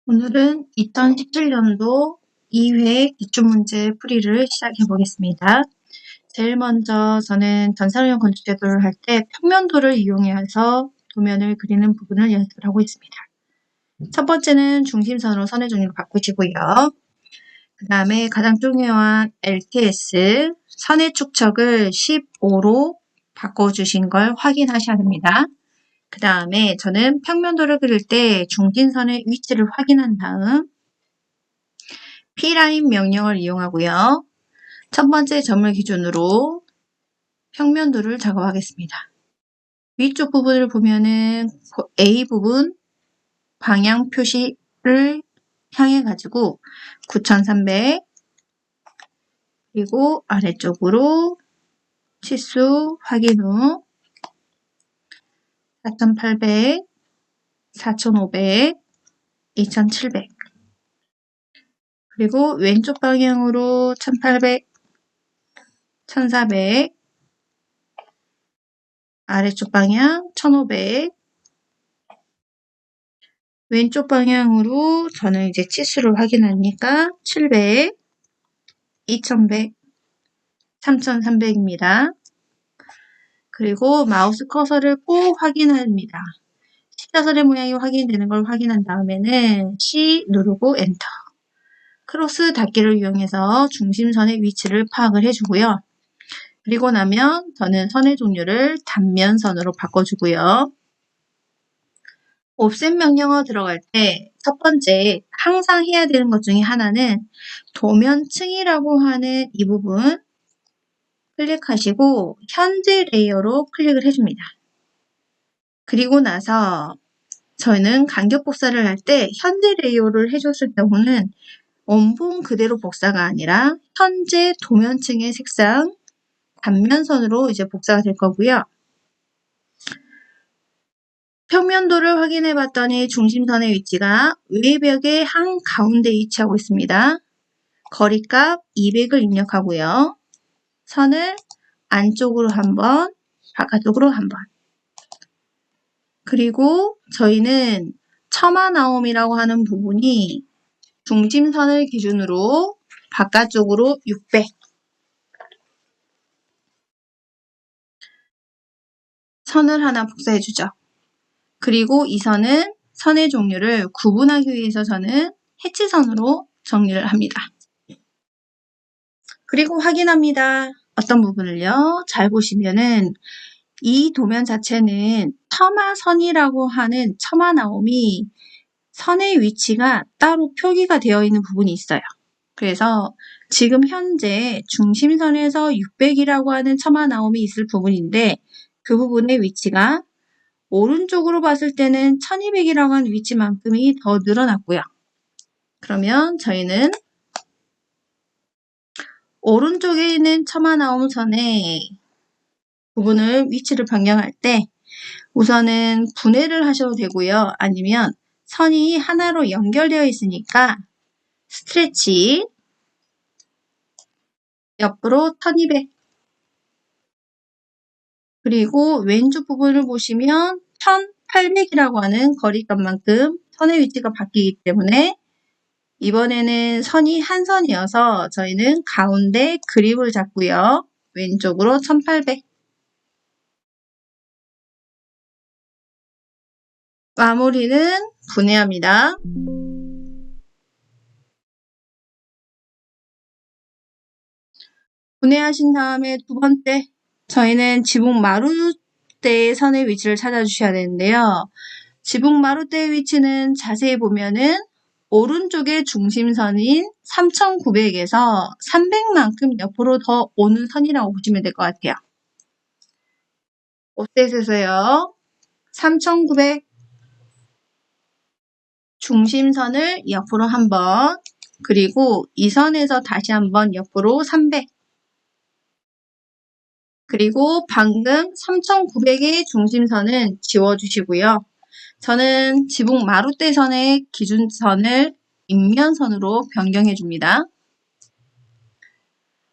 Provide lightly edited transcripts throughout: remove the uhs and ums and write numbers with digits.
오늘은 2017년도 2회 기출문제 풀이를 시작해 보겠습니다. 제일 먼저 저는 전산활용 건축제도를 할 때 평면도를 이용해서 도면을 그리는 부분을 연습을 하고 있습니다. 첫 번째는 중심선으로 선의 종류를 바꾸시고요. 그 다음에 가장 중요한 LTS, 선의 축척을 15로 바꿔주신 걸 확인하셔야 됩니다. 그 다음에 저는 평면도를 그릴 때 중심선의 위치를 확인한 다음 P라인 명령을 이용하고요. 첫 번째 점을 기준으로 평면도를 작업하겠습니다. 위쪽 부분을 보면은 A 부분 방향 표시를 향해 가지고 9300 그리고 아래쪽으로 치수 확인 후 4800, 4500, 2700 그리고 왼쪽 방향으로 1800, 1400 아래쪽 방향 1500 왼쪽 방향으로 저는 이제 치수를 확인하니까 700, 2100, 3300입니다. 그리고 마우스 커서를 꼭 확인합니다. 십자선의 모양이 확인되는 걸 확인한 다음에는 C 누르고 엔터. 크로스 닫기를 이용해서 중심선의 위치를 파악을 해주고요. 그리고 나면 저는 선의 종류를 단면선으로 바꿔주고요. 옵셋 명령어 들어갈 때 첫 번째 항상 해야 되는 것 중에 하나는 도면층이라고 하는 이 부분 클릭하시고 현재 레이어로 클릭을 해줍니다. 그리고 나서 저는 간격 복사를 할 때 현재 레이어를 해줬을 경우는 원본 그대로 복사가 아니라 현재 도면층의 색상 단면선으로 이제 복사가 될 거고요. 평면도를 확인해 봤더니 중심선의 위치가 외벽의 한가운데 위치하고 있습니다. 거리값 200을 입력하고요. 선을 안쪽으로 한번, 바깥쪽으로 한번. 그리고 저희는 처마나옴이라고 하는 부분이 중심선을 기준으로 바깥쪽으로 600. 선을 하나 복사해주죠. 그리고 이 선은 선의 종류를 구분하기 위해서 저는 해치선으로 정리를 합니다. 그리고 확인합니다. 어떤 부분을요? 잘 보시면은 이 도면 자체는 처마선이라고 하는 처마나옴이 선의 위치가 따로 표기가 되어 있는 부분이 있어요. 그래서 지금 현재 중심선에서 600이라고 하는 처마나옴이 있을 부분인데 그 부분의 위치가 오른쪽으로 봤을 때는 1200이라고 하는 위치만큼이 더 늘어났고요. 그러면 저희는 오른쪽에 있는 처마나옴 선의 부분을 위치를 변경할 때 우선은 분해를 하셔도 되고요. 아니면 선이 하나로 연결되어 있으니까 스트레치 옆으로 1200 그리고 왼쪽 부분을 보시면 1800이라고 하는 거리값만큼 선의 위치가 바뀌기 때문에 이번에는 선이 한 선이어서 저희는 가운데 그립을 잡고요. 왼쪽으로 1800 마무리는 분해합니다. 분해하신 다음에 두 번째 저희는 지붕 마루대의 선의 위치를 찾아주셔야 되는데요. 지붕 마루대의 위치는 자세히 보면은 오른쪽의 중심선인 3900에서 300만큼 옆으로 더 오는 선이라고 보시면 될 것 같아요. 옵셋에서요. 3900 중심선을 옆으로 한번 그리고 이 선에서 다시 한번 옆으로 300 그리고 방금 3900의 중심선은 지워주시고요. 저는 지붕 마루대선의 기준선을 인면선으로 변경해 줍니다.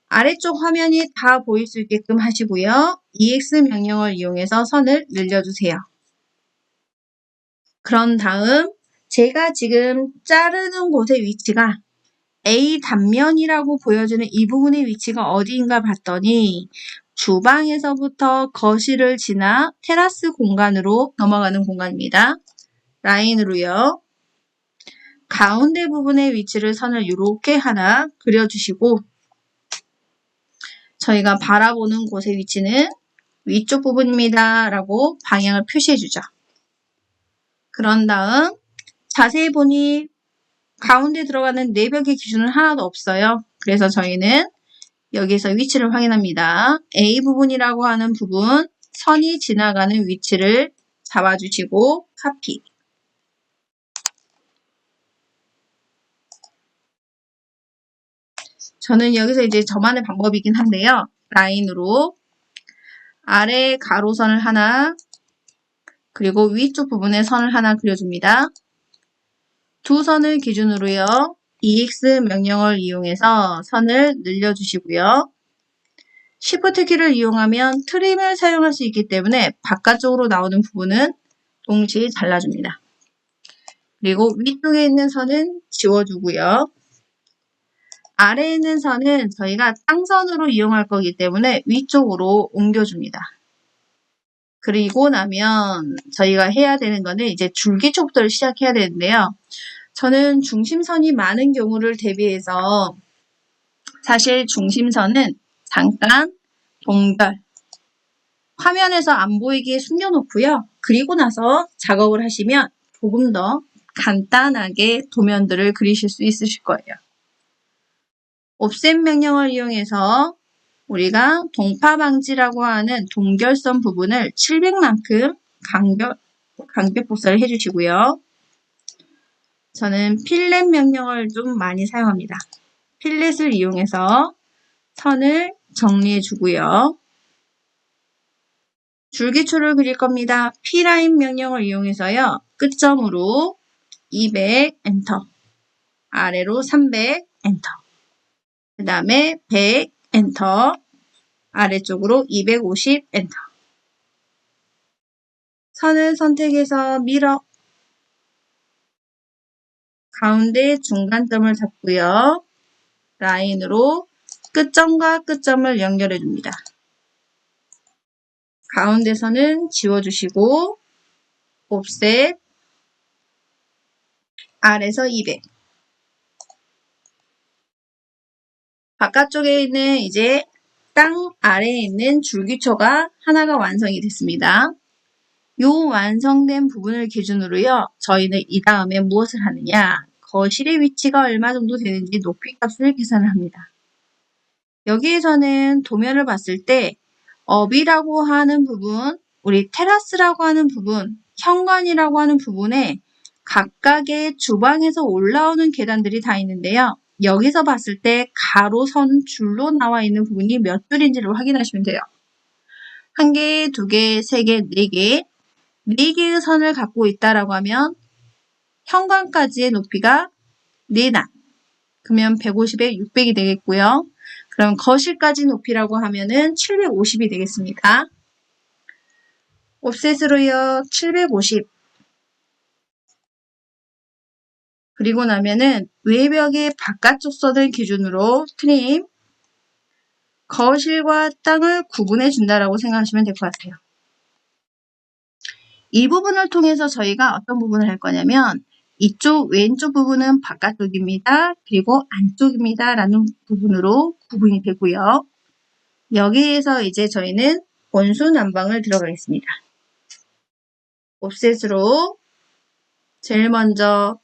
아래쪽 화면이 다 보일 수 있게끔 하시고요. EX 명령을 이용해서 선을 늘려주세요. 그런 다음 제가 지금 자르는 곳의 위치가 A 단면이라고 보여주는 이 부분의 위치가 어디인가 봤더니 주방에서부터 거실을 지나 테라스 공간으로 넘어가는 공간입니다. 라인으로요. 가운데 부분의 위치를 선을 이렇게 하나 그려주시고 저희가 바라보는 곳의 위치는 위쪽 부분입니다. 라고 방향을 표시해주죠. 그런 다음 자세히 보니 가운데 들어가는 내벽의 기준은 하나도 없어요. 그래서 저희는 여기서 위치를 확인합니다. A 부분이라고 하는 부분, 선이 지나가는 위치를 잡아주시고 카피. 저는 여기서 이제 저만의 방법이긴 한데요. 라인으로 아래 가로선을 하나, 그리고 위쪽 부분에 선을 하나 그려줍니다. 두 선을 기준으로요. EX 명령을 이용해서 선을 늘려주시고요. Shift 키를 이용하면 트림을 사용할 수 있기 때문에 바깥쪽으로 나오는 부분은 동시에 잘라줍니다. 그리고 위쪽에 있는 선은 지워주고요. 아래에 있는 선은 저희가 땅선으로 이용할 거기 때문에 위쪽으로 옮겨줍니다. 그리고 나면 저희가 해야 되는 거는 이제 줄기초부터 시작해야 되는데요. 저는 중심선이 많은 경우를 대비해서 사실 중심선은 잠깐 동결, 화면에서 안 보이게 숨겨놓고요. 그리고 나서 작업을 하시면 조금 더 간단하게 도면들을 그리실 수 있으실 거예요. 옵셋 명령을 이용해서 우리가 동파 방지라고 하는 동결선 부분을 700만큼 간격 복사를 해주시고요. 저는 필렛 명령을 좀 많이 사용합니다. 필렛을 이용해서 선을 정리해 주고요. 줄기초를 그릴 겁니다. P라인 명령을 이용해서요. 끝점으로 200 엔터, 아래로 300 엔터, 그 다음에 100 엔터, 아래쪽으로 250 엔터. 선을 선택해서 밀어 가운데 중간점을 잡고요. 라인으로 끝점과 끝점을 연결해 줍니다. 가운데 선은 지워주시고 옵셋 아래서 200. 바깥쪽에 있는 이제 땅 아래에 있는 줄기초가 하나가 완성이 됐습니다. 이 완성된 부분을 기준으로요. 저희는 이 다음에 무엇을 하느냐. 거실의 위치가 얼마 정도 되는지 높이 값을 계산을 합니다. 여기에서는 도면을 봤을 때 업이라고 하는 부분, 우리 테라스라고 하는 부분, 현관이라고 하는 부분에 각각의 주방에서 올라오는 계단들이 다 있는데요. 여기서 봤을 때 가로선 줄로 나와 있는 부분이 몇 줄인지를 확인하시면 돼요. 1개, 2개, 3개, 4개, 4개의 선을 갖고 있다라고 하면 현관까지의 높이가 4단. 그러면 150에 600이 되겠고요. 그럼 거실까지 높이라고 하면은 750이 되겠습니다. 옵셋으로요. 750. 그리고 나면은 외벽의 바깥쪽 선을 기준으로 트림, 거실과 땅을 구분해 준다라고 생각하시면 될 것 같아요. 이 부분을 통해서 저희가 어떤 부분을 할 거냐면 이쪽 왼쪽 부분은 바깥쪽입니다. 그리고 안쪽입니다. 라는 부분으로 구분이 되고요. 여기에서 이제 저희는 온수 난방을 들어가겠습니다. 옵셋으로 제일 먼저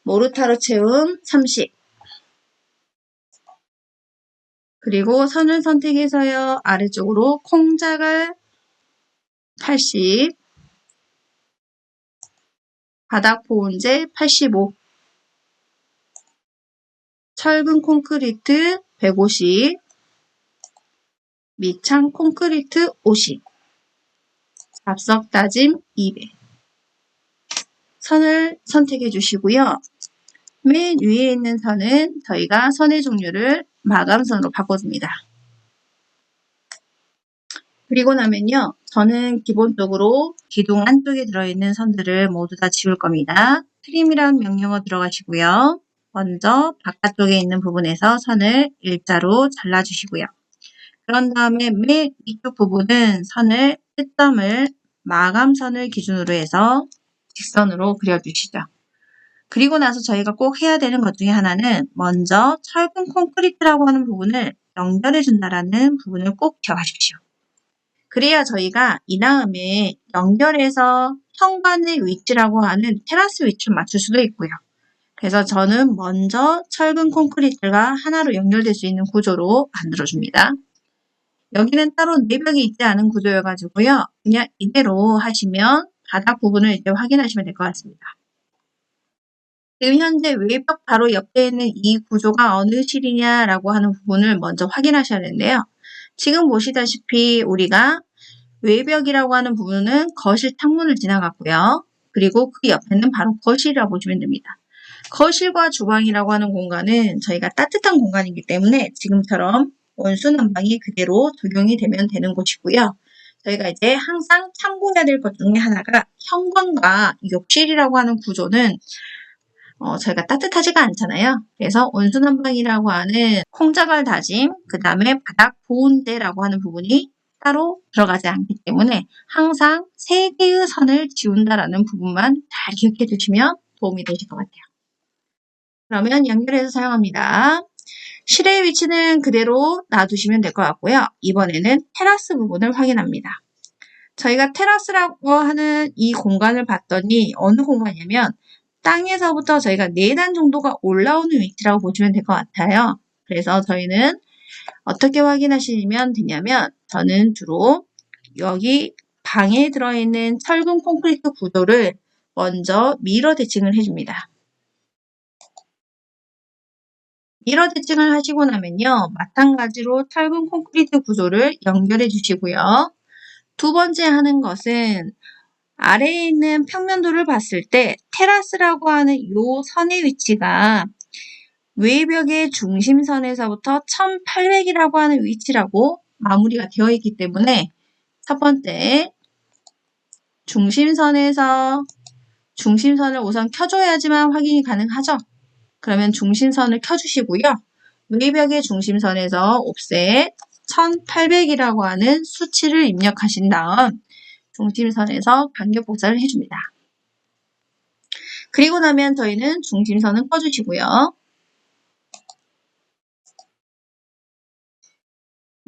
모르타르 채움 30. 그리고 선을 선택해서요. 아래쪽으로 콩자갈 80. 바닥 보온재 85. 철근 콘크리트 150. 밑창 콘크리트 50. 잡석 다짐 200. 선을 선택해 주시고요. 맨 위에 있는 선은 저희가 선의 종류를 마감선으로 바꿔줍니다. 그리고 나면요. 저는 기본적으로 기둥 안쪽에 들어있는 선들을 모두 다 지울 겁니다. 트림이라는 명령어 들어가시고요. 먼저 바깥쪽에 있는 부분에서 선을 일자로 잘라주시고요. 그런 다음에 맨 위쪽 부분은 선을 끝점을 마감선을 기준으로 해서 직선으로 그려주시죠. 그리고 나서 저희가 꼭 해야 되는 것 중에 하나는 먼저 철근 콘크리트라고 하는 부분을 연결해 준다라는 부분을 꼭 기억하십시오. 그래야 저희가 이 다음에 연결해서 현관의 위치라고 하는 테라스 위치를 맞출 수도 있고요. 그래서 저는 먼저 철근 콘크리트가 하나로 연결될 수 있는 구조로 만들어줍니다. 여기는 따로 내벽이 있지 않은 구조여가지고요. 그냥 이대로 하시면 바닥 부분을 이제 확인하시면 될 것 같습니다. 지금 현재 외벽 바로 옆에 있는 이 구조가 어느 실이냐라고 하는 부분을 먼저 확인하셔야 되는데요. 지금 보시다시피 우리가 외벽이라고 하는 부분은 거실 창문을 지나갔고요. 그리고 그 옆에는 바로 거실이라고 보시면 됩니다. 거실과 주방이라고 하는 공간은 저희가 따뜻한 공간이기 때문에 지금처럼 온수난방이 그대로 적용이 되면 되는 곳이고요. 저희가 이제 항상 참고해야 될 것 중에 하나가 현관과 욕실이라고 하는 구조는 저희가 따뜻하지가 않잖아요. 그래서 온수난방이라고 하는 콩자갈 다짐, 그 다음에 바닥 보온대라고 하는 부분이 따로 들어가지 않기 때문에 항상 3개의 선을 지운다라는 부분만 잘 기억해 두시면 도움이 되실 것 같아요. 그러면 연결해서 사용합니다. 실의 위치는 그대로 놔두시면 될 것 같고요. 이번에는 테라스 부분을 확인합니다. 저희가 테라스라고 하는 이 공간을 봤더니 어느 공간이냐면 땅에서부터 저희가 4단 정도가 올라오는 위치라고 보시면 될 것 같아요. 그래서 저희는 어떻게 확인하시면 되냐면 저는 주로 여기 방에 들어있는 철근 콘크리트 구조를 먼저 미러 대칭을 해줍니다. 미러 대칭을 하시고 나면요. 마찬가지로 철근 콘크리트 구조를 연결해 주시고요. 두 번째 하는 것은 아래에 있는 평면도를 봤을 때 테라스라고 하는 이 선의 위치가 외벽의 중심선에서부터 1800이라고 하는 위치라고 마무리가 되어 있기 때문에 첫 번째 중심선에서 중심선을 우선 켜줘야지만 확인이 가능하죠. 그러면 중심선을 켜주시고요. 외벽의 중심선에서 옵셋 1800이라고 하는 수치를 입력하신 다음 중심선에서 간격 복사를 해줍니다. 그리고 나면 저희는 중심선을 꺼주시고요.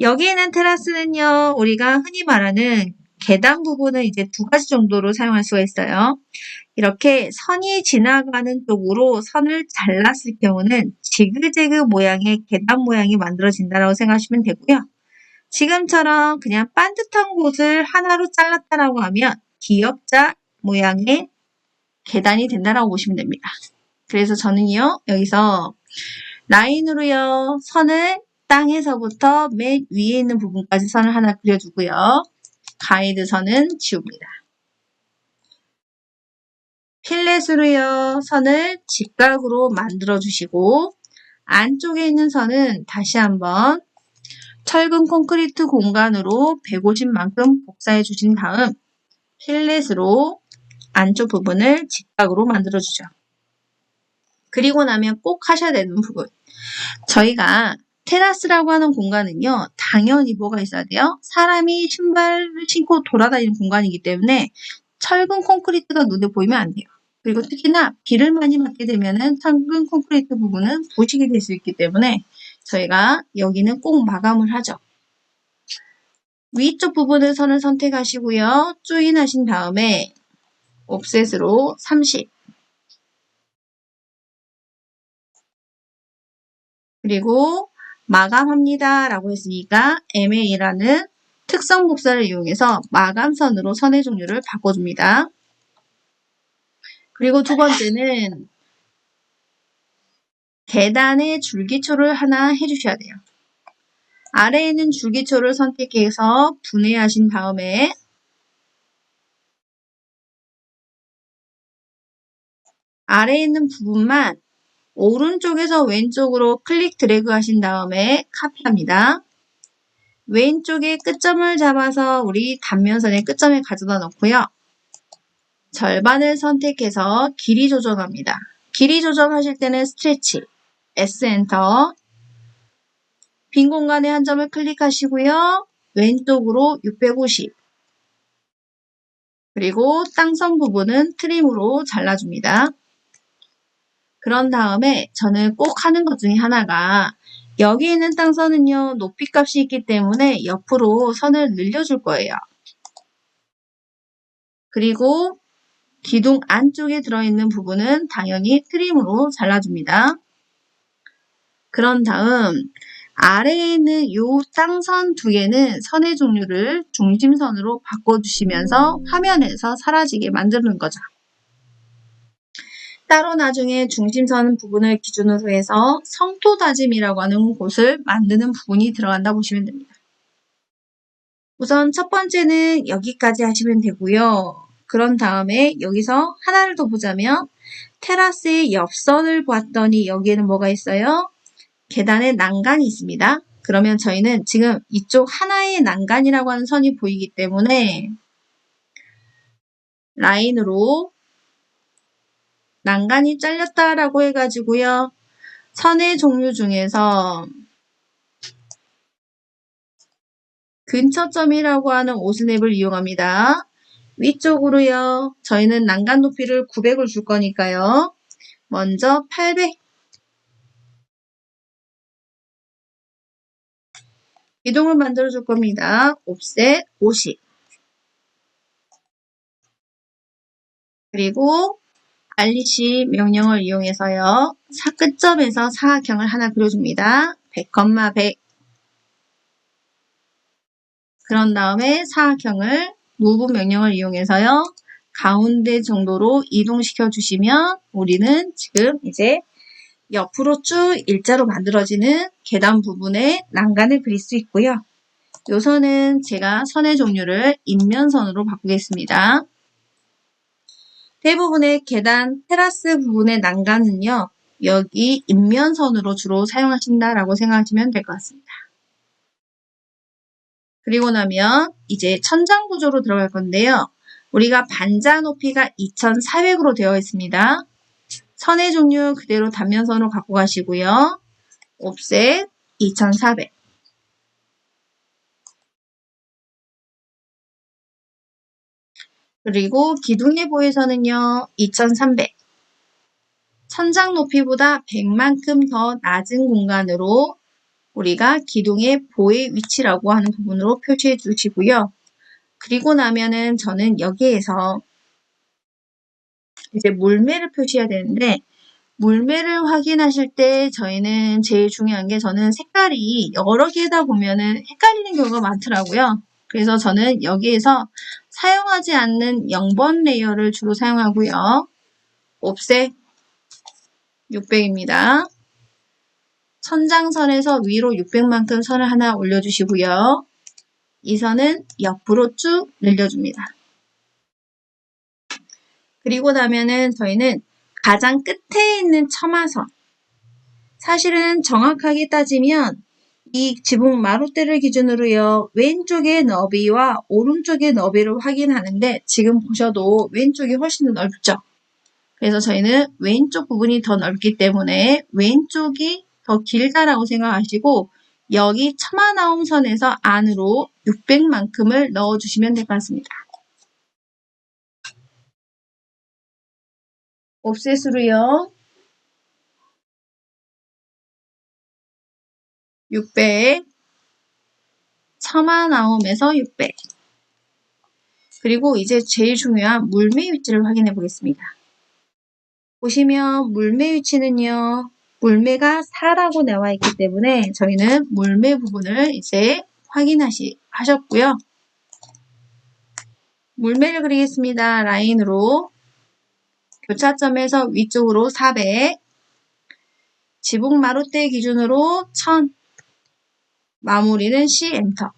여기에 있는 테라스는요, 우리가 흔히 말하는 계단 부분을 이제 2가지 정도로 사용할 수가 있어요. 이렇게 선이 지나가는 쪽으로 선을 잘랐을 경우는 지그재그 모양의 계단 모양이 만들어진다고 생각하시면 되고요. 지금처럼 그냥 반듯한 곳을 하나로 잘랐다라고 하면 기역자 모양의 계단이 된다라고 보시면 됩니다. 그래서 저는요, 여기서 라인으로요, 선을 땅에서부터 맨 위에 있는 부분까지 선을 하나 그려주고요. 가이드 선은 지웁니다. 필렛으로요, 선을 직각으로 만들어주시고 안쪽에 있는 선은 다시 한번 철근 콘크리트 공간으로 150만큼 복사해 주신 다음 필렛으로 안쪽 부분을 직각으로 만들어주죠. 그리고 나면 꼭 하셔야 되는 부분. 저희가 테라스라고 하는 공간은요. 당연히 뭐가 있어야 돼요? 사람이 신발을 신고 돌아다니는 공간이기 때문에 철근 콘크리트가 눈에 보이면 안 돼요. 그리고 특히나 비를 많이 맞게 되면은 철근 콘크리트 부분은 부식이 될 수 있기 때문에 저희가 여기는 꼭 마감을 하죠. 위쪽 부분을 선을 선택하시고요. 조인하신 다음에 옵셋으로 30 그리고 마감합니다 라고 했으니까 MA라는 특성 복사를 이용해서 마감선으로 선의 종류를 바꿔줍니다. 그리고 두 번째는 계단의 줄기초를 하나 해주셔야 돼요. 아래에 있는 줄기초를 선택해서 분해하신 다음에 아래에 있는 부분만 오른쪽에서 왼쪽으로 클릭 드래그 하신 다음에 카피합니다. 왼쪽에 끝점을 잡아서 우리 단면선의 끝점에 가져다 놓고요. 절반을 선택해서 길이 조정합니다. 길이 조정하실 때는 스트레치, S 엔터, 빈 공간에 한 점을 클릭하시고요. 왼쪽으로 650, 그리고 땅선 부분은 트림으로 잘라줍니다. 그런 다음에 저는 꼭 하는 것 중에 하나가 여기 있는 땅선은요, 높이 값이 있기 때문에 옆으로 선을 늘려줄 거예요. 그리고 기둥 안쪽에 들어있는 부분은 당연히 트림으로 잘라줍니다. 그런 다음 아래에 있는 이 땅선 두 개는 선의 종류를 중심선으로 바꿔주시면서 화면에서 사라지게 만드는 거죠. 따로 나중에 중심선 부분을 기준으로 해서 성토 다짐이라고 하는 곳을 만드는 부분이 들어간다 보시면 됩니다. 우선 첫 번째는 여기까지 하시면 되고요. 그런 다음에 여기서 하나를 더 보자면 테라스의 옆선을 봤더니 여기에는 뭐가 있어요? 계단에 난간이 있습니다. 그러면 저희는 지금 이쪽 하나의 난간이라고 하는 선이 보이기 때문에 라인으로 난간이 잘렸다라고 해가지고요. 선의 종류 중에서 근처점이라고 하는 오스냅을 이용합니다. 위쪽으로요. 저희는 난간 높이를 900을 줄 거니까요. 먼저 800. 기둥을 만들어 줄 겁니다. 옵셋 50. 그리고 알리시 명령을 이용해서요. 끝점에서 사각형을 하나 그려줍니다. 100, 100. 그런 다음에 사각형을 move 명령을 이용해서요. 가운데 정도로 이동시켜 주시면 우리는 지금 이제 옆으로 쭉 일자로 만들어지는 계단 부분에 난간을 그릴 수 있고요. 요 선은 제가 선의 종류를 인면선으로 바꾸겠습니다. 대부분의 계단 테라스 부분의 난간은요. 여기 인면선으로 주로 사용하신다라고 생각하시면 될 것 같습니다. 그리고 나면 이제 천장 구조로 들어갈 건데요. 우리가 반자 높이가 2400으로 되어 있습니다. 선의 종류 그대로 단면선으로 갖고 가시고요. 옵셋 2400. 그리고 기둥의 보에서는요. 2300. 천장 높이보다 100만큼 더 낮은 공간으로 우리가 기둥의 보의 위치라고 하는 부분으로 표시해 주시고요. 그리고 나면은 저는 여기에서 이제 물매를 표시해야 되는데 물매를 확인하실 때 저희는 제일 중요한 게 저는 색깔이 여러 개다 보면은 헷갈리는 경우가 많더라고요. 그래서 저는 여기에서 사용하지 않는 0번 레이어를 주로 사용하고요. 옵셋 600입니다. 천장선에서 위로 600만큼 선을 하나 올려주시고요. 이 선은 옆으로 쭉 늘려줍니다. 그리고 나면은 저희는 가장 끝에 있는 처마선. 사실은 정확하게 따지면 이 지붕 마룻대를 기준으로요. 왼쪽의 너비와 오른쪽의 너비를 확인하는데 지금 보셔도 왼쪽이 훨씬 더 넓죠. 그래서 저희는 왼쪽 부분이 더 넓기 때문에 왼쪽이 더 길다라고 생각하시고 여기 처마 나옴선에서 안으로 600만큼을 넣어주시면 될 것 같습니다. 옵셋으로요. 600, 처마 나옴에서 600. 그리고 이제 제일 중요한 물매 위치를 확인해 보겠습니다. 보시면 물매 위치는요. 물매가 4라고 나와 있기 때문에 저희는 물매 부분을 이제 하셨고요. 물매를 그리겠습니다. 라인으로 교차점에서 위쪽으로 400, 지붕 마룻대 기준으로 1000, 마무리는 C 엔터.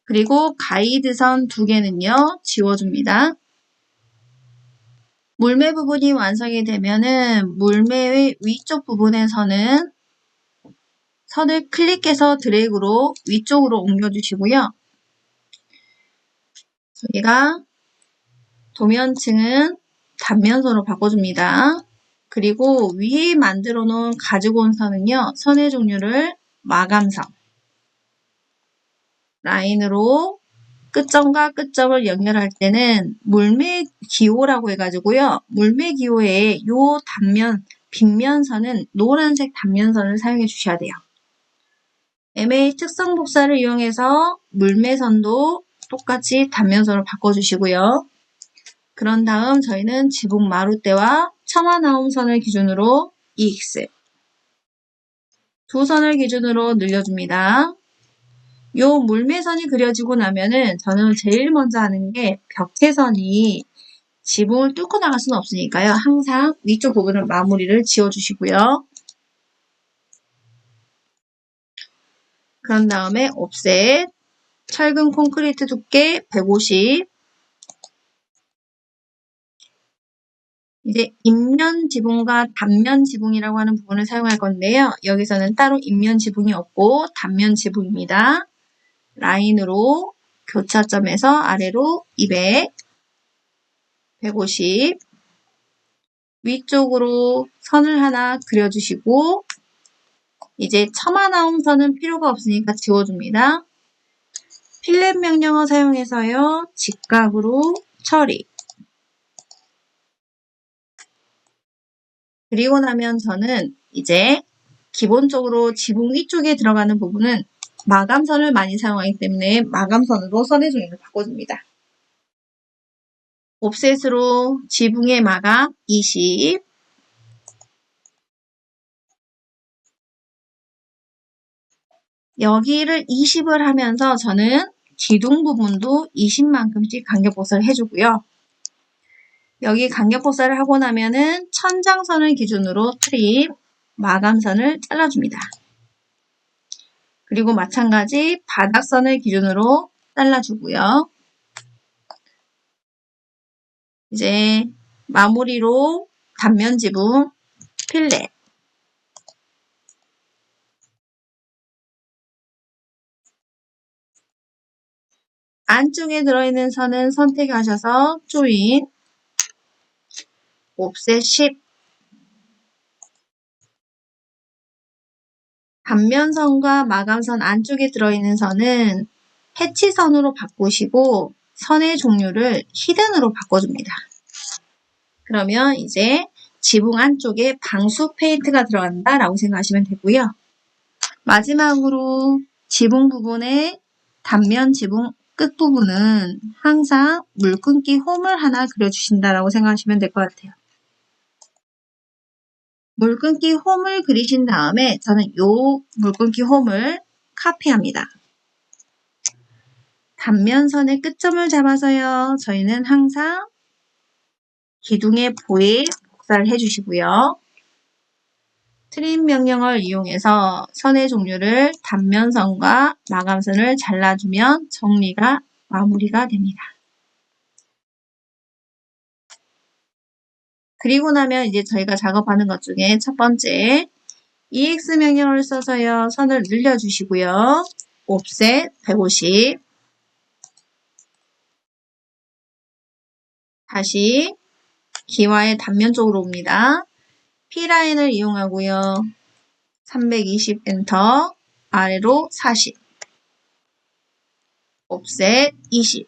그리고 가이드선 두 개는요. 지워줍니다. 물매 부분이 완성이 되면은 물매의 위쪽 부분에서는 선을 클릭해서 드래그로 위쪽으로 옮겨주시고요. 저희가 도면층은 단면선으로 바꿔줍니다. 그리고 위에 만들어 놓은 가지고 온 선은요. 선의 종류를 마감선, 라인으로 끝점과 끝점을 연결할 때는 물매기호라고 해가지고요. 물매기호에 요 단면, 빗면선은 노란색 단면선을 사용해 주셔야 돼요. MA 특성 복사를 이용해서 물매선도 똑같이 단면선으로 바꿔주시고요. 그런 다음 저희는 지붕 마루대와 첨화 나옴선을 기준으로 EX 두 선을 기준으로 늘려줍니다. 요 물매선이 그려지고 나면은 저는 제일 먼저 하는 게 벽체선이 지붕을 뚫고 나갈 수는 없으니까요. 항상 위쪽 부분을 마무리를 지어주시고요. 그런 다음에 옵셋, 철근 콘크리트 두께 150, 이제 입면 지붕과 단면 지붕이라고 하는 부분을 사용할 건데요. 여기서는 따로 입면 지붕이 없고 단면 지붕입니다. 라인으로 교차점에서 아래로 200, 150 위쪽으로 선을 하나 그려주시고 이제 첨화 나옴 선은 필요가 없으니까 지워줍니다. 필렛 명령어 사용해서요. 직각으로 처리. 그리고 나면 저는 이제 기본적으로 지붕 위쪽에 들어가는 부분은 마감선을 많이 사용하기 때문에 마감선으로 선의 종류를 바꿔줍니다. 옵셋으로 지붕의 마감 20, 여기를 20을 하면서 저는 기둥 부분도 20만큼씩 간격복사를 해주고요. 여기 간격복사를 하고 나면은 천장선을 기준으로 트림, 마감선을 잘라줍니다. 그리고 마찬가지 바닥선을 기준으로 잘라주고요. 이제 마무리로 단면 지붕, 필렛. 안쪽에 들어있는 선은 선택하셔서 조인, 옵셋 10, 단면선과 마감선 안쪽에 들어있는 선은 해치선으로 바꾸시고 선의 종류를 히든으로 바꿔줍니다. 그러면 이제 지붕 안쪽에 방수 페인트가 들어간다라고 생각하시면 되고요. 마지막으로 지붕 부분의 단면 지붕 끝부분은 항상 물끊기 홈을 하나 그려주신다라고 생각하시면 될 것 같아요. 물끊기 홈을 그리신 다음에 저는 요 물끊기 홈을 카피합니다. 단면선의 끝점을 잡아서요. 저희는 항상 기둥의 보에 복사를 해주시고요. 트림 명령어를 이용해서 선의 종류를 단면선과 마감선을 잘라주면 정리가 마무리가 됩니다. 그리고 나면 이제 저희가 작업하는 것 중에 첫 번째 EX 명령어를 써서요. 선을 늘려주시고요. 옵셋 150 다시 기와의 단면 쪽으로 옵니다. P라인을 이용하고요. 320 엔터 아래로 40 옵셋 20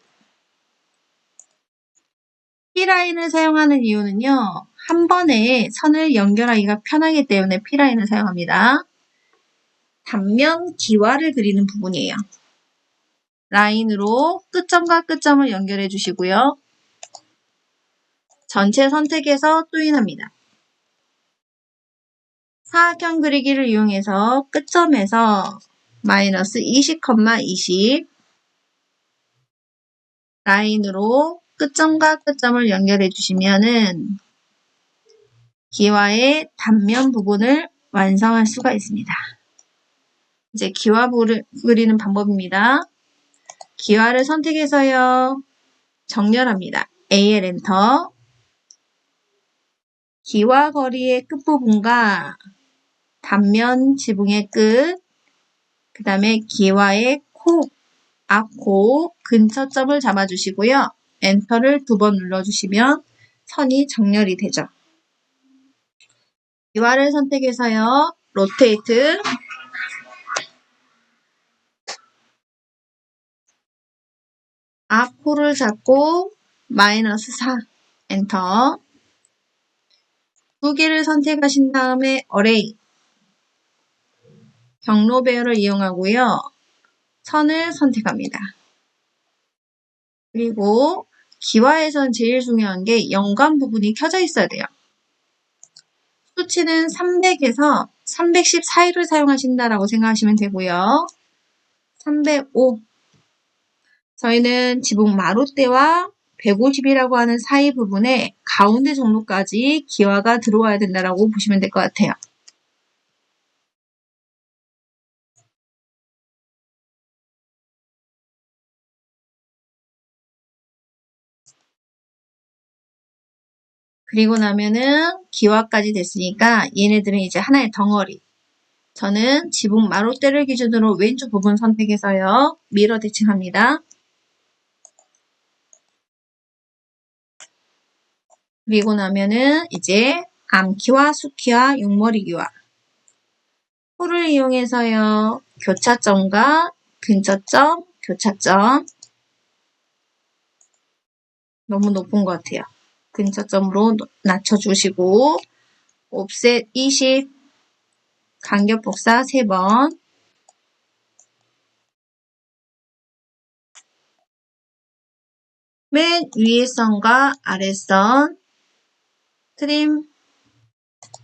P라인을 사용하는 이유는요. 한 번에 선을 연결하기가 편하기 때문에 P라인을 사용합니다. 단면 기와를 그리는 부분이에요. 라인으로 끝점과 끝점을 연결해 주시고요. 전체 선택해서 조인합니다. 사각형 그리기를 이용해서 끝점에서 마이너스 20, 20 라인으로 끝점과 끝점을 연결해 주시면은 기와의 단면 부분을 완성할 수가 있습니다. 이제 기와 그리는 방법입니다. 기와를 선택해서요. 정렬합니다. AL 엔터 기와 거리의 끝부분과 단면 지붕의 끝, 그 다음에 기와의 코, 앞코 근처점을 잡아주시고요. 엔터를 2번 눌러주시면 선이 정렬이 되죠. 기와를 선택해서요. 로테이트 앞코를 잡고 -4 엔터 2개를 선택하신 다음에 어레이 경로 배열을 이용하고요. 선을 선택합니다. 그리고 기와에선 제일 중요한 게 연관 부분이 켜져 있어야 돼요. 수치는 300에서 310 사이를 사용하신다라고 생각하시면 되고요. 305 저희는 지붕 마룻대와 150이라고 하는 사이 부분에 가운데 정도까지 기와가 들어와야 된다라고 보시면 될 것 같아요. 그리고 나면은 기와까지 됐으니까 얘네들은 이제 하나의 덩어리. 저는 지붕 마룻대를 기준으로 왼쪽 부분 선택해서요. 미러 대칭합니다. 그리고 나면은 이제 암키와 수키와 용머리기와 코를 이용해서요. 교차점과 근처점, 교차점 너무 높은 것 같아요. 근처점으로 낮춰주시고 옵셋 20 간격 복사 3번 맨 위에 선과 아래 선 트림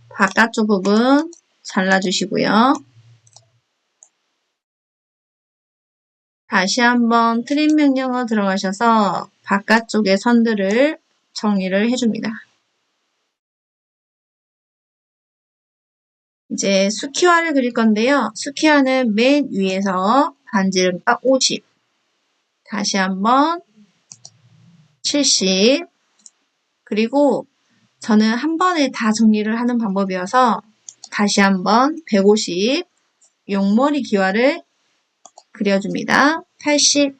바깥쪽 부분 잘라주시고요. 다시 한번 트림 명령어 들어가셔서 바깥쪽의 선들을 정리를 해줍니다. 이제 수키화를 그릴 건데요. 수키화는 맨 위에서 반지름값 50 다시 한번 70 그리고 저는 한 번에 다 정리를 하는 방법이어서 다시 한번 150 용머리 기와를 그려줍니다. 80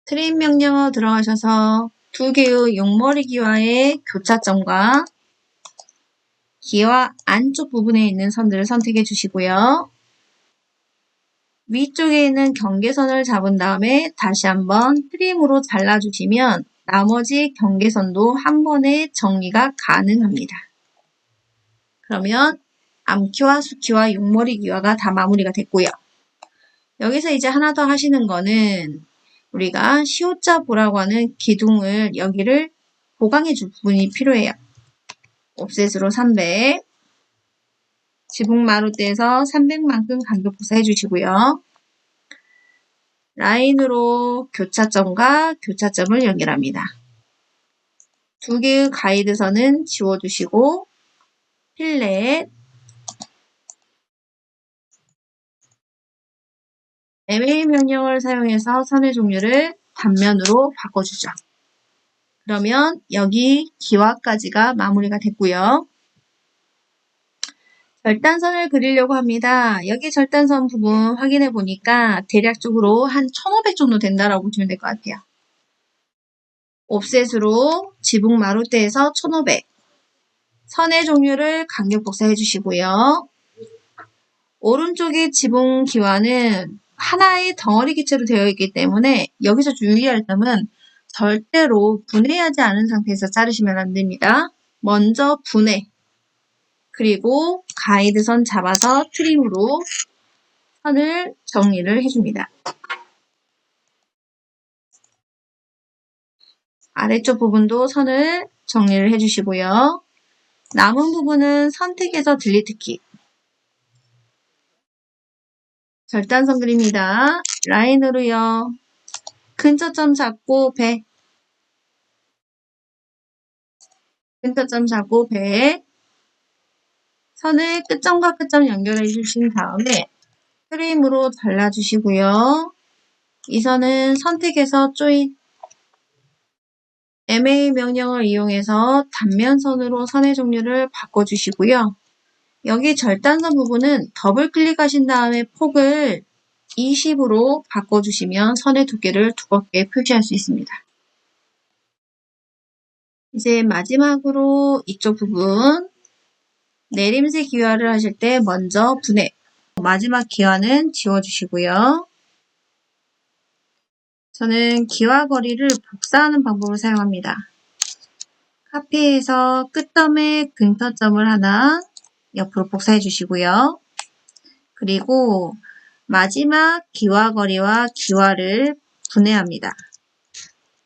트림 명령어 들어가셔서 2개의 용머리 기와의 교차점과 기와 안쪽 부분에 있는 선들을 선택해 주시고요. 위쪽에 있는 경계선을 잡은 다음에 다시 한번 트림으로 잘라주시면 나머지 경계선도 한 번에 정리가 가능합니다. 그러면 암키와 수키와 용머리 기와가 다 마무리가 됐고요. 여기서 이제 하나 더 하시는 거는 우리가 시옷자 보라고 하는 기둥을 여기를 보강해 줄 부분이 필요해요. 옵셋으로 300 지붕 마룻대에서 300만큼 간격 복사해 주시고요. 라인으로 교차점과 교차점을 연결합니다. 2개의 가이드선은 지워주시고 필렛 MA 명령을 사용해서 선의 종류를 단면으로 바꿔주죠. 그러면 여기 기와까지가 마무리가 됐고요. 절단선을 그리려고 합니다. 여기 절단선 부분 확인해 보니까 대략적으로 한 1500 정도 된다라고 보시면 될 것 같아요. 옵셋으로 지붕 마룻대에서 1500 선의 종류를 간격 복사해 주시고요. 오른쪽의 지붕 기와는 하나의 덩어리 기체로 되어 있기 때문에 여기서 주의할 점은 절대로 분해하지 않은 상태에서 자르시면 안 됩니다. 먼저 분해 그리고 가이드선 잡아서 트림으로 선을 정리를 해줍니다. 아래쪽 부분도 선을 정리를 해주시고요. 남은 부분은 선택해서 딜리트 키 절단선 그립니다. 라인으로요. 근처점 잡고 100 근처점 잡고 100 선을 끝점과 끝점 연결해 주신 다음에 트림으로 잘라주시고요. 이 선은 선택해서 조인 MA 명령을 이용해서 단면선으로 선의 종류를 바꿔주시고요. 여기 절단선 부분은 더블 클릭하신 다음에 폭을 20으로 바꿔주시면 선의 두께를 두껍게 표시할 수 있습니다. 이제 마지막으로 이쪽 부분 내림새 기화를 하실 때 먼저 분해, 마지막 기화는 지워주시고요. 저는 기화 거리를 복사하는 방법을 사용합니다. 카피해서 끝점에 근처점을 하나 옆으로 복사해 주시고요. 그리고 마지막 기화 거리와 기화를 분해합니다.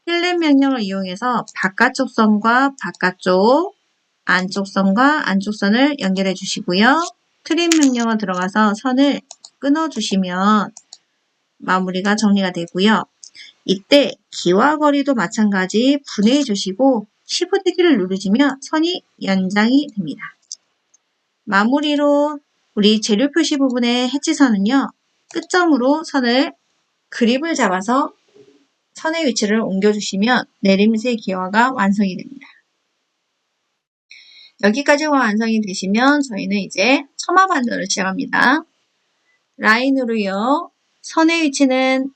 필렛 명령을 이용해서 바깥쪽 선과 바깥쪽, 안쪽 선과 안쪽 선을 연결해 주시고요. 트림 명령어 들어가서 선을 끊어 주시면 마무리가 정리가 되고요. 이때 기화 거리도 마찬가지 분해해 주시고 Shift 키를 누르시면 선이 연장이 됩니다. 마무리로 우리 재료 표시 부분의 해치선은요. 끝점으로 선을 그립을 잡아서 선의 위치를 옮겨주시면 내림새 기화가 완성이 됩니다. 여기까지가 완성이 되시면 저희는 이제 처마 반전을 시작합니다. 라인으로요. 선의 위치는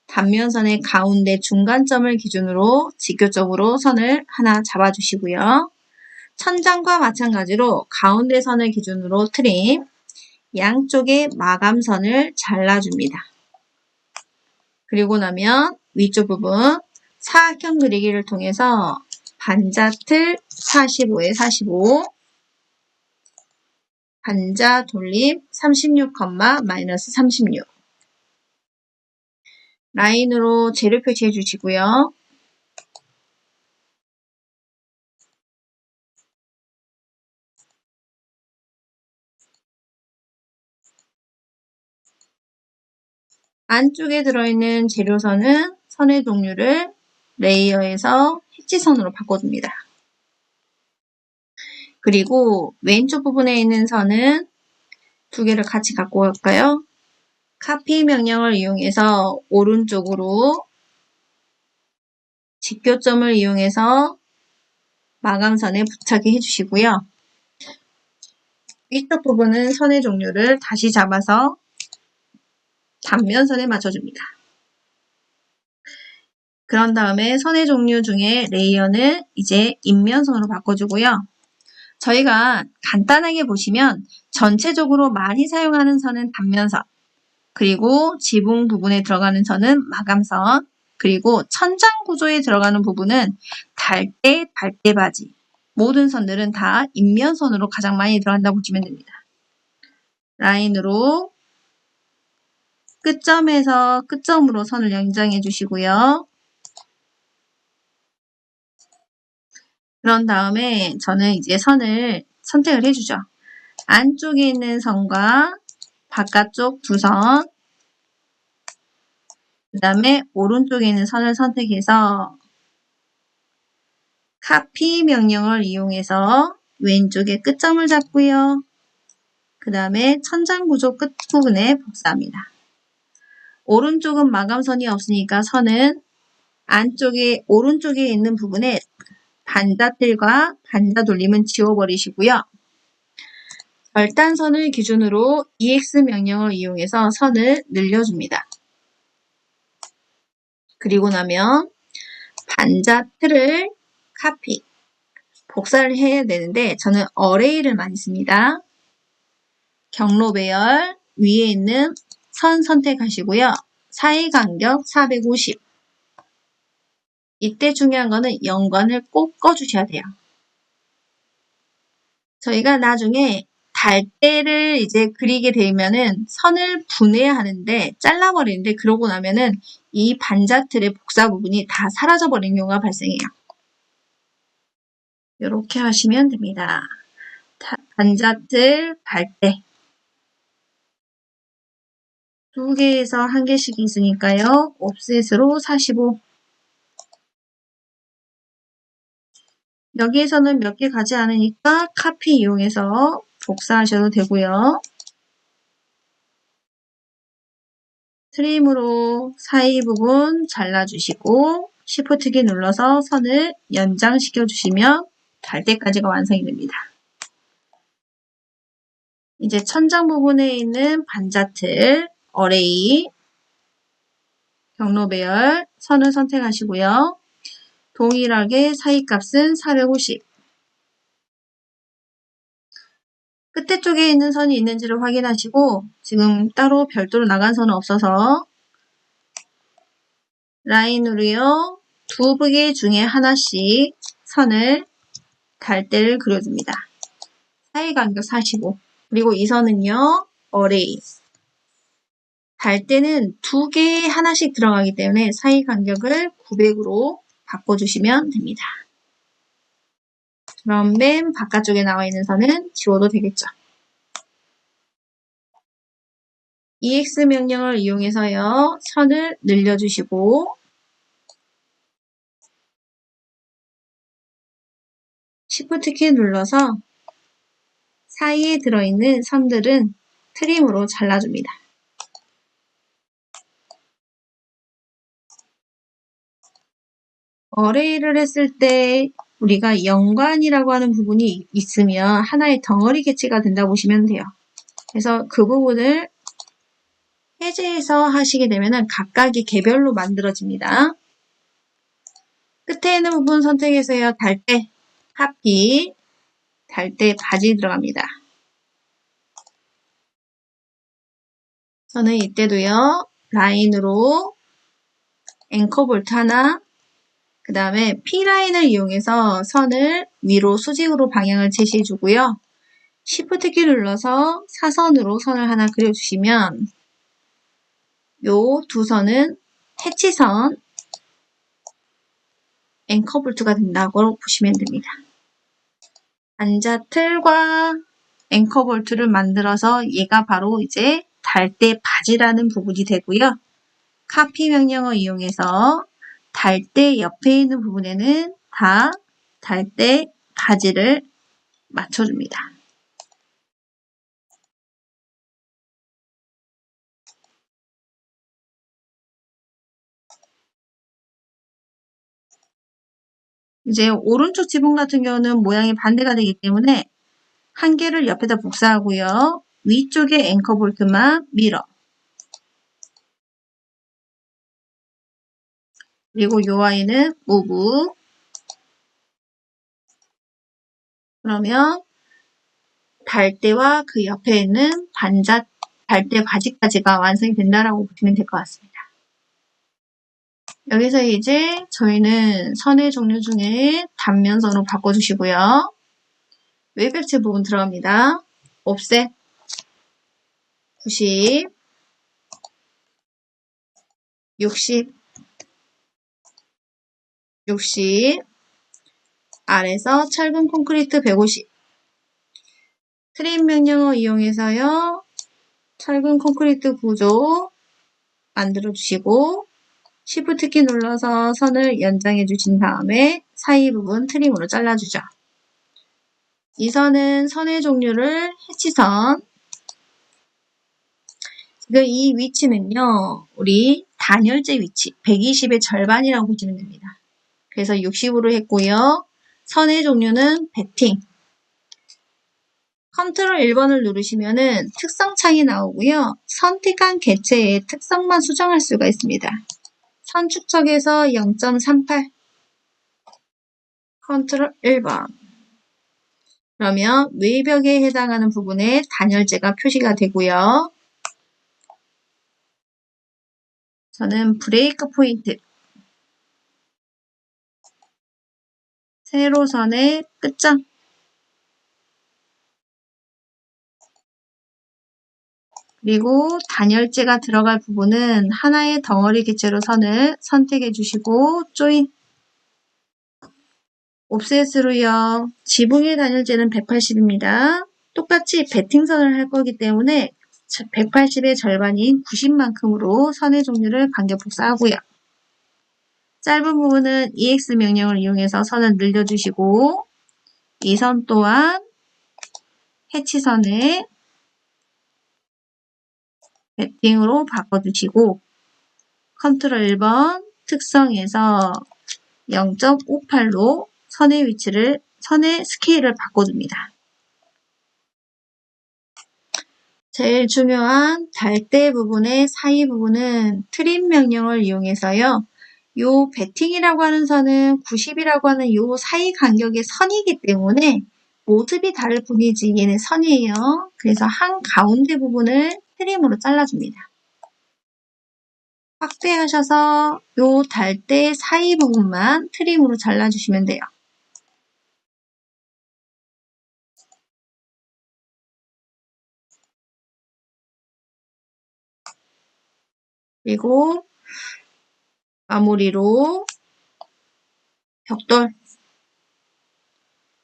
단면선의 가운데 중간점을 기준으로 직교적으로 선을 하나 잡아주시고요. 천장과 마찬가지로 가운데 선을 기준으로 트림, 양쪽에 마감선을 잘라줍니다. 그리고 나면 위쪽 부분 사각형 그리기를 통해서 반자틀 45에 45, 반자 돌림 36, 마이너스 36 라인으로 재료 표시해 주시고요. 안쪽에 들어있는 재료선은 선의 종류를 레이어에서 해치선으로 바꿔줍니다. 그리고 왼쪽 부분에 있는 선은 두 개를 같이 갖고 올까요? 카피 명령을 이용해서 오른쪽으로 직교점을 이용해서 마감선에 부착해 주시고요. 위쪽 부분은 선의 종류를 다시 잡아서 단면선에 맞춰줍니다. 그런 다음에 선의 종류 중에 레이어는 이제 인면선으로 바꿔주고요. 저희가 간단하게 보시면 전체적으로 많이 사용하는 선은 단면선, 그리고 지붕 부분에 들어가는 선은 마감선, 그리고 천장 구조에 들어가는 부분은 달대, 달대바지, 모든 선들은 다 인면선으로 가장 많이 들어간다고 보시면 됩니다. 라인으로 끝점에서 끝점으로 선을 연장해 주시고요. 그런 다음에 저는 이제 선을 선택을 해주죠. 안쪽에 있는 선과 바깥쪽 두 선, 그 다음에 오른쪽에 있는 선을 선택해서 카피 명령을 이용해서 왼쪽에 끝점을 잡고요. 그 다음에 천장 구조 끝부분에 복사합니다. 오른쪽은 마감선이 없으니까 선은 안쪽에 오른쪽에 있는 부분에 반자틀과 반자 돌림은 지워버리시고요. 절단선을 기준으로 EX 명령을 이용해서 선을 늘려줍니다. 그리고 나면 반자틀을 카피, 복사를 해야 되는데 저는 어레이를 많이 씁니다. 경로 배열 위에 있는 선 선택하시고요. 사이 간격 450. 이때 중요한 거는 연관을 꼭 꺼주셔야 돼요. 저희가 나중에 달대를 이제 그리게 되면은 선을 분해하는데 잘라버리는데 그러고 나면은 이 반자틀의 복사 부분이 다 사라져버리는 경우가 발생해요. 이렇게 하시면 됩니다. 반자틀, 발대 두 개에서 한 개씩 있으니까요. 옵셋으로 45. 여기에서는 몇 개 가지 않으니까 카피 이용해서 복사하셔도 되고요. 트림으로 사이 부분 잘라주시고 Shift 키 눌러서 선을 연장시켜 주시면 달 때까지가 완성이 됩니다. 이제 천장 부분에 있는 반자틀, 어레이 경로 배열 선을 선택하시고요. 동일하게 사이값은 450. 끝에 쪽에 있는 선이 있는지를 확인하시고 지금 따로 별도로 나간 선은 없어서 라인으로요. 두 개 중에 하나씩 선을 달대를 그려줍니다. 사이 간격 45. 그리고 이 선은요. 어레이. 달대는 두 개에 하나씩 들어가기 때문에 사이 간격을 900으로 바꿔주시면 됩니다. 그럼 맨 바깥쪽에 나와 있는 선은 지워도 되겠죠. EX 명령을 이용해서요. 선을 늘려주시고 Shift 키 눌러서 사이에 들어있는 선들은 트림으로 잘라줍니다. 어레이를 했을 때 우리가 연관이라고 하는 부분이 있으면 하나의 덩어리 개체가 된다고 보시면 돼요. 그래서 그 부분을 해제해서 하시게 되면 각각이 개별로 만들어집니다. 끝에 있는 부분 선택해서요. 달대, 카피, 달대 바지 들어갑니다. 저는 이때도요. 라인으로 앵커 볼트 하나, 그 다음에 P라인을 이용해서 선을 위로 수직으로 방향을 제시해 주고요. Shift 키 눌러서 사선으로 선을 하나 그려주시면 요 두 선은 해치선, 앵커 볼트가 된다고 보시면 됩니다. 단자 틀과 앵커 볼트를 만들어서 얘가 바로 이제 달대 바지라는 부분이 되고요. 카피 명령을 이용해서 달대 옆에 있는 부분에는 다 달대 바지를 맞춰줍니다. 이제 오른쪽 지붕 같은 경우는 모양이 반대가 되기 때문에 한 개를 옆에다 복사하고요. 위쪽에 앵커 볼트만 밀어. 그리고 요 아이는 move. 그러면 달대와 그 옆에 있는 달대 바지까지가 완성이 된다라고 보시면 될 것 같습니다. 여기서 이제 저희는 선의 종류 중에 단면선으로 바꿔주시고요. 외벽체 부분 들어갑니다. 옵셋 90, 60, 60, 아래서 철근 콘크리트 150. 트림 명령어 이용해서요. 철근 콘크리트 구조 만들어 주시고 Shift 키 눌러서 선을 연장해 주신 다음에 사이 부분 트림으로 잘라주죠. 이 선은 선의 종류를 해치선. 지금 이 위치는요. 우리 단열재 위치 120의 절반이라고 보시면 됩니다. 그래서 60으로 했고요. 선의 종류는 배팅. 컨트롤 1번을 누르시면은 특성창이 나오고요. 선택한 개체의 특성만 수정할 수가 있습니다. 선 축척에서 0.38. 컨트롤 1번. 그러면 외벽에 해당하는 부분에 단열재가 표시가 되고요. 저는 브레이크 포인트. 세로선의 끝점. 그리고 단열재가 들어갈 부분은 하나의 덩어리 개체로 선을 선택해 주시고 조인. 옵셋으로요. 지붕의 단열재는 180입니다. 똑같이 배팅선을 할 거기 때문에 180의 절반인 90만큼으로 선의 종류를 간격 복사하고요. 짧은 부분은 EX 명령을 이용해서 선을 늘려주시고 이 선 또한 해치선에 배팅으로 바꿔주시고 컨트롤 1번 특성에서 0.58로 선의 스케일을 바꿔줍니다. 제일 중요한 달 대 부분의 사이 부분은 트림 명령을 이용해서요. 요 배팅이라고 하는 선은 90이라고 하는 요 사이 간격의 선이기 때문에 모습이 다를 뿐이지 얘는 선이에요. 그래서 한 가운데 부분을 트림으로 잘라줍니다. 확대하셔서 요 달 대 사이 부분만 트림으로 잘라주시면 돼요. 그리고 마무리로 벽돌,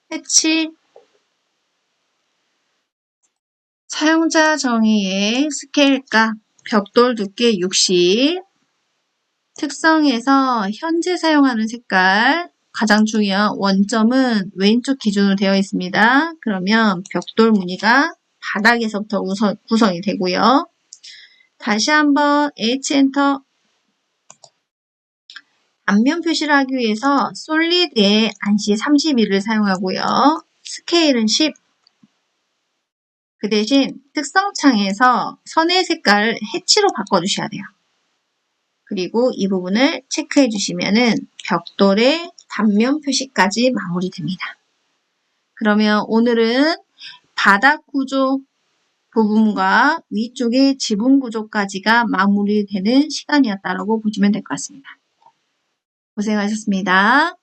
패치, 사용자 정의의 스케일값, 벽돌 두께 60, 특성에서 현재 사용하는 색깔, 가장 중요한 원점은 왼쪽 기준으로 되어 있습니다. 그러면 벽돌 무늬가 바닥에서부터 구성이 되고요. 다시 한번 H-엔터. 앞면 표시를 하기 위해서 솔리드의 안시 31을 사용하고요. 스케일은 10. 그 대신 특성창에서 선의 색깔을 해치로 바꿔주셔야 돼요. 그리고 이 부분을 체크해 주시면은 벽돌의 단면 표시까지 마무리됩니다. 그러면 오늘은 바닥 구조 부분과 위쪽의 지붕 구조까지가 마무리되는 시간이었다고 보시면 될 것 같습니다. 고생하셨습니다.